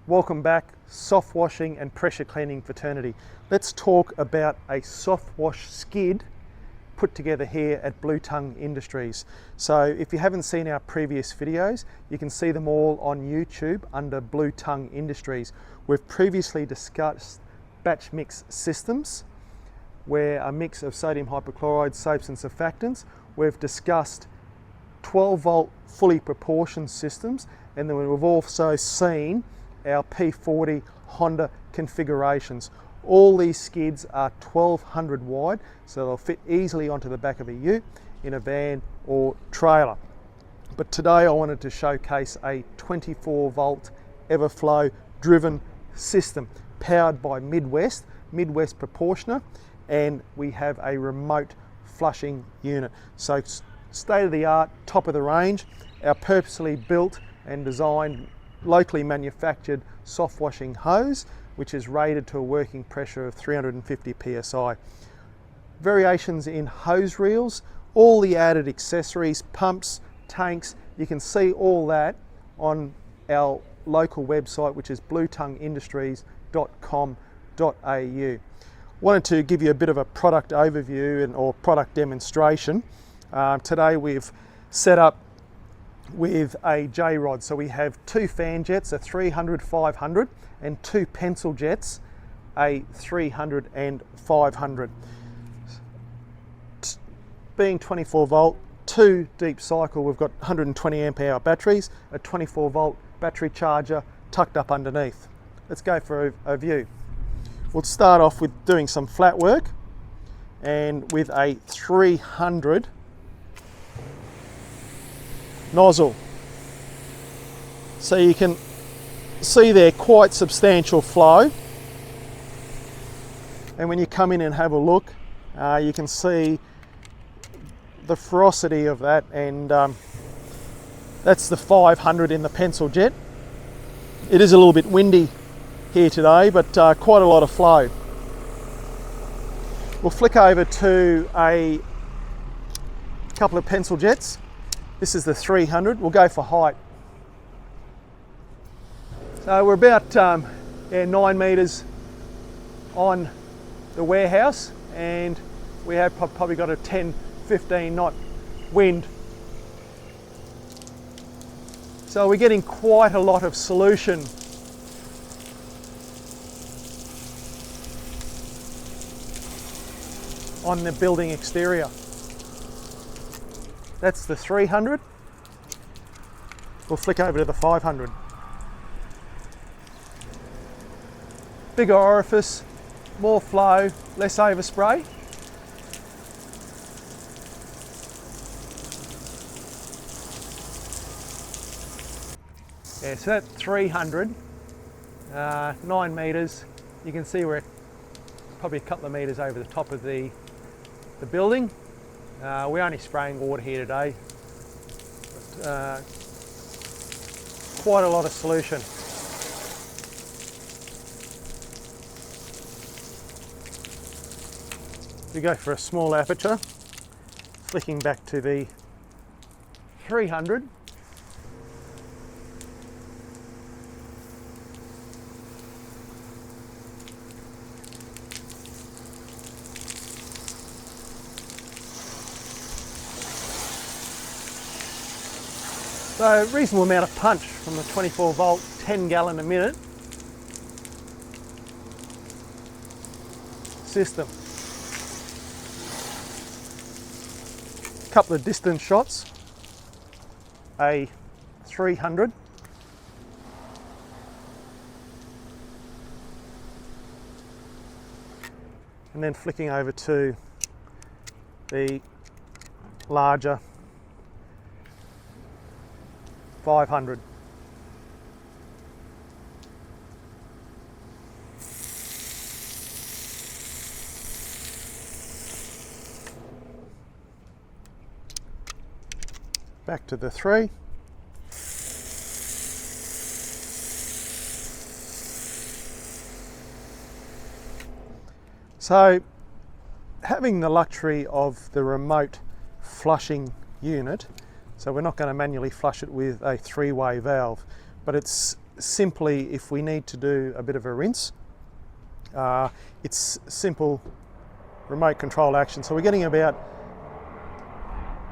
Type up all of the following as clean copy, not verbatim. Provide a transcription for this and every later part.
Welcome back, soft washing and pressure cleaning fraternity. Let's talk about a soft wash skid put together here at Blue Tongue Industries. So if you haven't seen our previous videos, you can see them all on YouTube under Blue Tongue Industries. We've previously discussed batch mix systems, where a mix of sodium hypochlorite, soaps and surfactants. We've discussed 12 volt fully proportioned systems, and then we've also seen our P40 Honda configurations. All these skids are 1200 wide, so they'll fit easily onto the back of a ute, in a van or trailer. But today I wanted to showcase a 24 volt Everflo driven system powered by Midwest Proportioner, and we have a remote flushing unit. So state of the art, top of the range, our purposely built and designed locally manufactured soft washing hose, which is rated to a working pressure of 350 psi. Variations in hose reels, all the added accessories, pumps, tanks, you can see all that on our local website, which is bluetongueindustries.com.au. Wanted to give you a bit of a product overview or product demonstration. Today we've set up with a J-rod. So we have two fan jets, a 300, 500, and two pencil jets, a 300 and 500. Being 24 volt, two deep cycle, we've got 120 amp hour batteries, a 24 volt battery charger tucked up underneath. Let's go for a view. We'll start off with doing some flat work, and with a 300 nozzle. So you can see there quite substantial flow, and when you come in and have a look, you can see the ferocity of that, and that's the 500 in the pencil jet. It is a little bit windy here today, but quite a lot of flow. We'll flick over to a couple of pencil jets. This is the 300. We'll go for height. So we're about 9 meters on the warehouse, and we have probably got a 10-15 knot wind. So we're getting quite a lot of solution on the building exterior. That's the 300. We'll flick over to the 500. Bigger orifice, more flow, less overspray. Yeah, so that 300, 9 meters, you can see we're probably a couple of meters over the top of the building. We're only spraying water here today, but quite a lot of solution. We go for a small aperture, flicking back to the 300. So a reasonable amount of punch from the 24 volt, 10 gallon a minute system. Couple of distance shots, a 300, and then flicking over to the larger 500. Back to the 3. So having the luxury of the remote flushing unit, so we're not going to manually flush it with a 3-way valve, but it's simply, if we need to do a bit of a rinse, it's simple remote control action. So we're getting about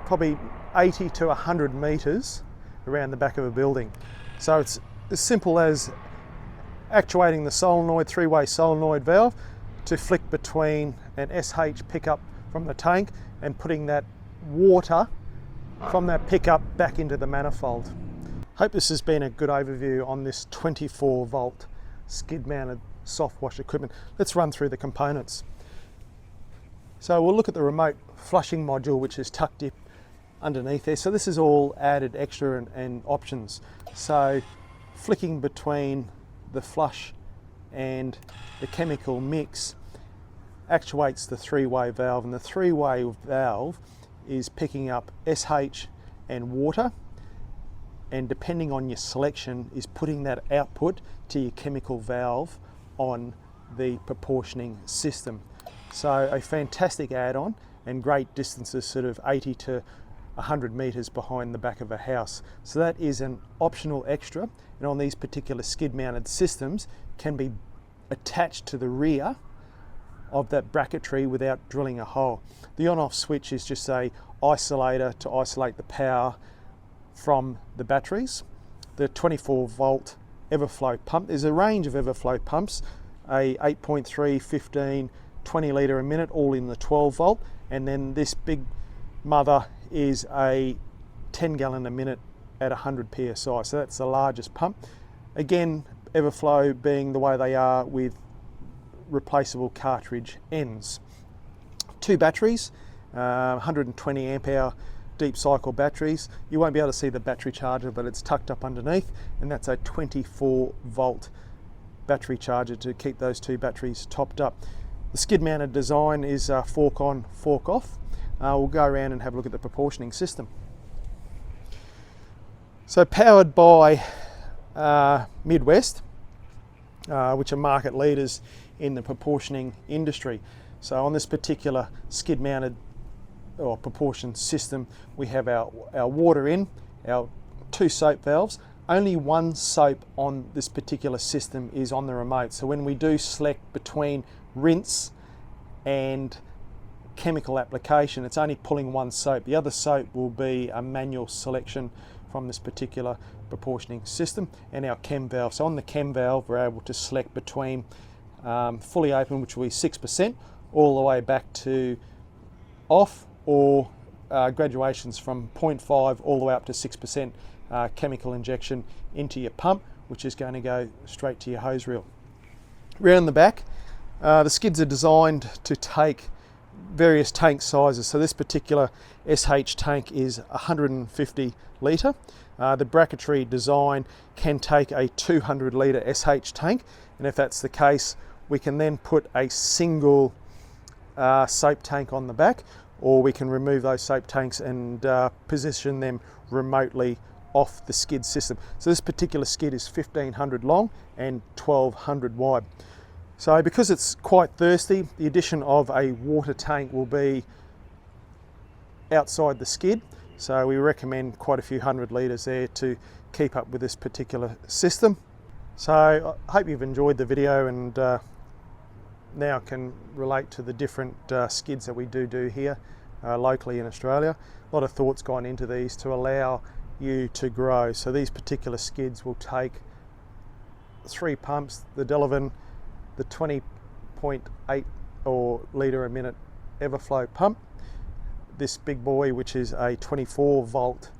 probably 80 to 100 meters around the back of a building. So it's as simple as actuating the solenoid, three-way solenoid valve to flick between an SH pickup from the tank and putting that water from that pickup back into the manifold. Hope this has been a good overview on this 24 volt skid mounted soft wash equipment. Let's run through the components. So we'll look at the remote flushing module, which is tucked up underneath there. So this is all added extra and options. So flicking between the flush and the chemical mix actuates the three-way valve, and the three-way valve is picking up SH and water, and depending on your selection is putting that output to your chemical valve on the proportioning system. So a fantastic add-on, and great distances, sort of 80 to 100 meters behind the back of a house. So that is an optional extra, and on these particular skid mounted systems can be attached to the rear of that bracketry without drilling a hole. The on-off switch is just a isolator to isolate the power from the batteries. The 24 volt Everflo pump, there's a range of Everflo pumps, a 8.3, 15, 20 litre a minute, all in the 12 volt, and then this big mother is a 10 gallon a minute at 100 psi, so that's the largest pump. Again, Everflo being the way they are with replaceable cartridge ends. Two batteries, 120 amp hour deep cycle batteries. You won't be able to see the battery charger, but it's tucked up underneath, and that's a 24 volt battery charger to keep those two batteries topped up. The skid mounted design is fork on, fork off. We'll go around and have a look at the proportioning system. So powered by Midwest, which are market leaders in the proportioning industry. So on this particular skid mounted or proportion system, we have our water in, our two soap valves. Only one soap on this particular system is on the remote. So when we do select between rinse and chemical application, it's only pulling one soap. The other soap will be a manual selection from this particular proportioning system, and our chem valve. So on the chem valve, we're able to select between fully open, which will be 6%, all the way back to off, or graduations from 0.5 all the way up to 6% chemical injection into your pump, which is going to go straight to your hose reel. Round the back, the skids are designed to take various tank sizes. So this particular SH tank is 150 litre. The bracketry design can take a 200 litre SH tank, and if that's the case, we can then put a single soap tank on the back, or we can remove those soap tanks and position them remotely off the skid system. So this particular skid is 1500 long and 1200 wide. So because it's quite thirsty, the addition of a water tank will be outside the skid. So we recommend quite a few hundred litres there to keep up with this particular system. So I hope you've enjoyed the video, and now can relate to the different skids that we do here locally in Australia. A lot of thought's gone into these to allow you to grow. So these particular skids will take 3 pumps, the Delavan, the 20.8 or litre a minute Everflo pump, this big boy which is a 24 volt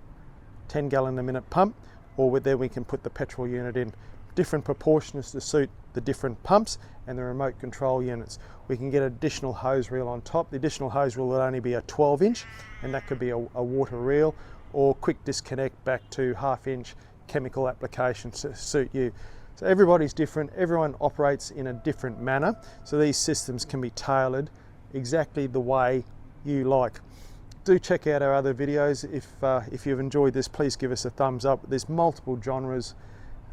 10 gallon a minute pump, or with there we can put the petrol unit in. Different proportions to suit the different pumps and the remote control units. We can get additional hose reel on top. The additional hose reel will only be a 12 inch, and that could be a water reel, or quick disconnect back to 1/2 inch chemical application to suit you. So everybody's different, everyone operates in a different manner, so these systems can be tailored exactly the way you like. Do check out our other videos. If you've enjoyed this, please give us a thumbs up. There's multiple genres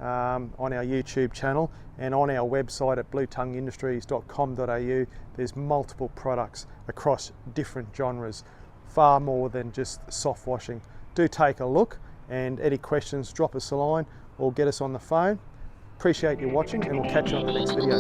on our YouTube channel, and on our website at bluetongueindustries.com.au there's multiple products across different genres, far more than just soft washing. Do take a look, and any questions, drop us a line or get us on the phone. Appreciate you watching, and we'll catch you on the next video.